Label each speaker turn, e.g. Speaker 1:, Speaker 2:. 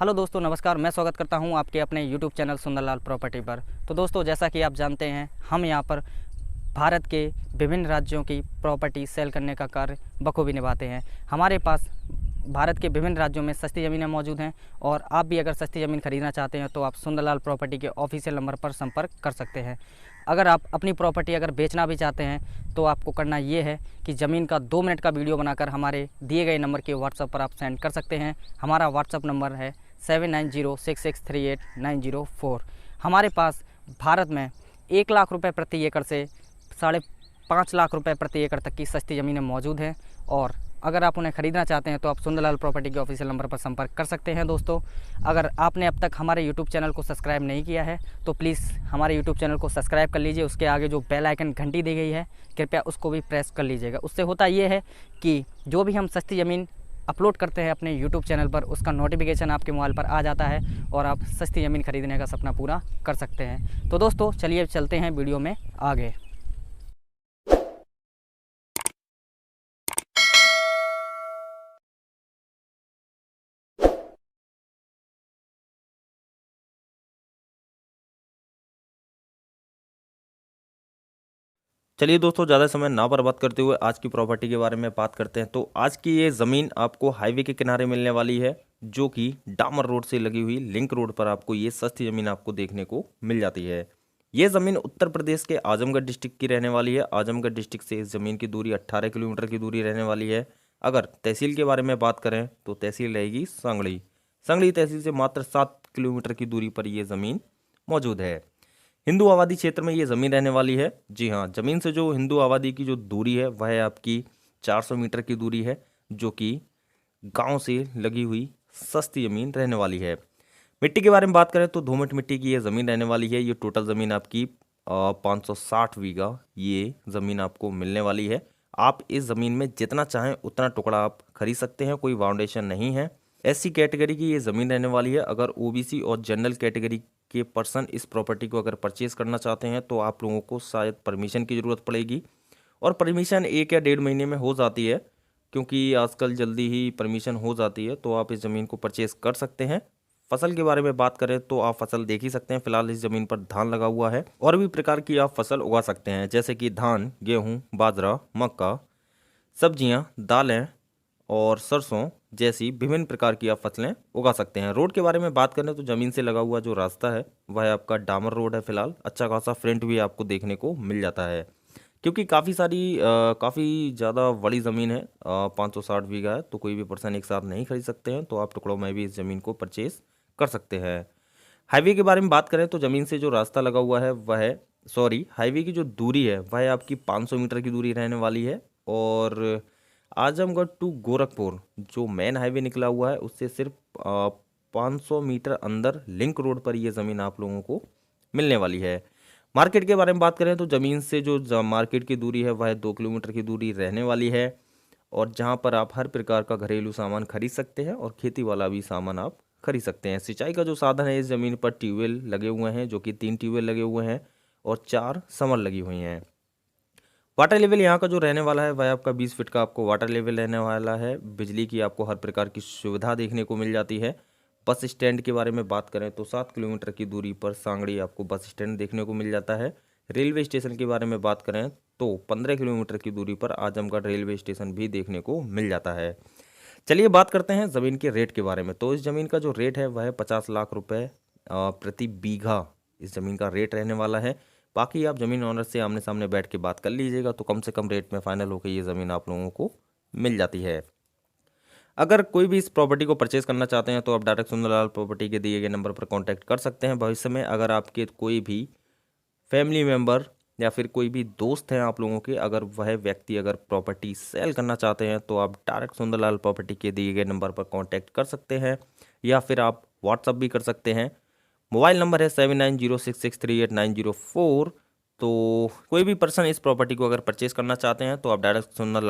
Speaker 1: Hello दोस्तों, नमस्कार। मैं स्वागत करता हूं आपके अपने यूट्यूब चैनल सुंदरलाल प्रॉपर्टी पर। तो दोस्तों, जैसा कि आप जानते हैं, हम यहां पर भारत के विभिन्न राज्यों की प्रॉपर्टी सेल करने का कार्य बखूबी निभाते हैं। हमारे पास भारत के विभिन्न राज्यों में सस्ती ज़मीनें मौजूद हैं और आप भी अगर सस्ती ज़मीन खरीदना चाहते हैं तो आप सुंदरलाल प्रॉपर्टी के ऑफिशियल नंबर पर संपर्क कर सकते हैं। अगर आप अपनी प्रॉपर्टी अगर बेचना भी चाहते हैं तो आपको करना ये है कि ज़मीन का 2 मिनट का वीडियो बनाकर हमारे दिए गए नंबर के व्हाट्सएप पर आप सेंड कर सकते हैं। हमारा व्हाट्सएप नंबर है 7906638904। हमारे पास भारत में 1 लाख रुपये प्रति एकड़ से 5.5 लाख रुपये प्रति एकड़ तक की सस्ती ज़मीनें मौजूद हैं और अगर आप उन्हें ख़रीदना चाहते हैं तो आप सुंदरलाल प्रॉपर्टी के ऑफिशियल नंबर पर संपर्क कर सकते हैं। दोस्तों, अगर आपने अब तक हमारे यूट्यूब चैनल को सब्सक्राइब नहीं किया है तो प्लीज़ हमारे यूट्यूब चैनल को सब्सक्राइब कर लीजिए। उसके आगे जो बेल आइकन घंटी दी गई है, कृपया उसको भी प्रेस कर लीजिएगा। उससे होता ये है कि जो भी हम सस्ती ज़मीन अपलोड करते हैं अपने यूट्यूब चैनल पर, उसका नोटिफिकेशन आपके मोबाइल पर आ जाता है और आप सस्ती ज़मीन खरीदने का सपना पूरा कर सकते हैं। तो दोस्तों, चलिए चलते हैं वीडियो में आगे।
Speaker 2: चलिए दोस्तों, ज़्यादा समय ना बर्बाद करते हुए आज की प्रॉपर्टी के बारे में बात करते हैं। तो आज की ये ज़मीन आपको हाईवे के किनारे मिलने वाली है, जो कि डामर रोड से लगी हुई लिंक रोड पर आपको ये सस्ती ज़मीन आपको देखने को मिल जाती है। ये ज़मीन उत्तर प्रदेश के आजमगढ़ डिस्ट्रिक्ट की रहने वाली है। आजमगढ़ डिस्ट्रिक्ट से इस ज़मीन की दूरी 18 किलोमीटर की दूरी रहने वाली है। अगर तहसील के बारे में बात करें तो तहसील रहेगी सांगली। सांगली तहसील से मात्र 7 किलोमीटर की दूरी पर ये ज़मीन मौजूद है। हिंदू आबादी क्षेत्र में ये ज़मीन रहने वाली है। जी हाँ, ज़मीन से जो हिंदू आबादी की जो दूरी है वह है आपकी 400 मीटर की दूरी है, जो कि गांव से लगी हुई सस्ती ज़मीन रहने वाली है। मिट्टी के बारे में बात करें तो दोमट मिट्टी की ये ज़मीन रहने वाली है। ये टोटल ज़मीन आपकी 560 बीघा ये ज़मीन आपको मिलने वाली है। आप इस ज़मीन में जितना चाहें उतना टुकड़ा आप खरीद सकते हैं, कोई फाउंडेशन नहीं है। एससी कैटेगरी की ये ज़मीन रहने वाली है। अगर ओबीसी और जनरल कैटेगरी के पर्सन इस प्रॉपर्टी को अगर परचेज़ करना चाहते हैं तो आप लोगों को शायद परमिशन की ज़रूरत पड़ेगी, और परमिशन 1 या 1.5 महीने में हो जाती है, क्योंकि आजकल जल्दी ही परमिशन हो जाती है। तो आप इस ज़मीन को परचेज़ कर सकते हैं। फसल के बारे में बात करें तो आप फसल देख ही सकते हैं। फिलहाल इस ज़मीन पर धान लगा हुआ है, और भी प्रकार की आप फसल उगा सकते हैं, जैसे कि धान, गेहूँ, बाजरा, मक्का, सब्जियाँ, दालें और सरसों जैसी विभिन्न प्रकार की आप फसलें उगा सकते हैं। रोड के बारे में बात करें तो ज़मीन से लगा हुआ जो रास्ता है वह आपका डामर रोड है। फिलहाल अच्छा खासा फ्रंट भी आपको देखने को मिल जाता है, क्योंकि काफ़ी ज़्यादा बड़ी ज़मीन है। 560 बीघा है, तो कोई भी पर्सन एक साथ नहीं खरीद सकते हैं। तो आप टुकड़ों में भी इस ज़मीन को परचेज़ कर सकते हैं। हाईवे के बारे में बात करें तो ज़मीन से जो रास्ता लगा हुआ है हाईवे की जो दूरी है वह आपकी 500 मीटर की दूरी रहने वाली है। और आजमगढ़ टू गोरखपुर जो मेन हाईवे निकला हुआ है उससे सिर्फ 500 मीटर अंदर लिंक रोड पर ये ज़मीन आप लोगों को मिलने वाली है। मार्केट के बारे में बात करें तो ज़मीन से जो मार्केट की दूरी है वह 2 किलोमीटर की दूरी रहने वाली है, और जहां पर आप हर प्रकार का घरेलू सामान खरीद सकते हैं और खेती वाला भी सामान आप खरीद सकते हैं। सिंचाई का जो साधन है, इस ज़मीन पर ट्यूबवेल लगे हुए हैं, जो कि 3 ट्यूबवेल लगे हुए हैं और 4 समर लगी हुई हैं। वाटर लेवल यहाँ का जो रहने वाला है वह आपका 20 फीट का आपको वाटर लेवल रहने वाला है। बिजली की आपको हर प्रकार की सुविधा देखने को मिल जाती है। बस स्टैंड के बारे में बात करें तो 7 किलोमीटर की दूरी पर सांगड़ी आपको बस स्टैंड देखने को मिल जाता है। रेलवे स्टेशन के बारे में बात करें तो 15 किलोमीटर की दूरी पर आजमगढ़ रेलवे स्टेशन भी देखने को मिल जाता है। चलिए बात करते हैं ज़मीन के रेट के बारे में। तो इस ज़मीन का जो रेट है वह 50 लाख रुपए प्रति बीघा इस ज़मीन का रेट रहने वाला है। बाकी आप ज़मीन ऑनर से आमने सामने बैठ के बात कर लीजिएगा, तो कम से कम रेट में फाइनल होकर ये ज़मीन आप लोगों को मिल जाती है। अगर कोई भी इस प्रॉपर्टी को परचेज़ करना चाहते हैं तो आप डायरेक्ट सुंदरलाल प्रॉपर्टी के दिए गए नंबर पर कांटेक्ट कर सकते हैं। भविष्य में अगर आपके कोई भी फैमिली मेम्बर या फिर कोई भी दोस्त हैं आप लोगों के, अगर वह व्यक्ति अगर प्रॉपर्टी सेल करना चाहते हैं तो आप डायरेक्ट सुंदरलाल प्रॉपर्टी के दिए गए नंबर पर कांटेक्ट कर सकते हैं, या फिर आप व्हाट्सअप भी कर सकते हैं। मोबाइल नंबर है 7906638904। तो कोई भी पर्सन इस प्रॉपर्टी को अगर परचेज़ करना चाहते हैं तो आप डायरेक्ट सुंदरलाल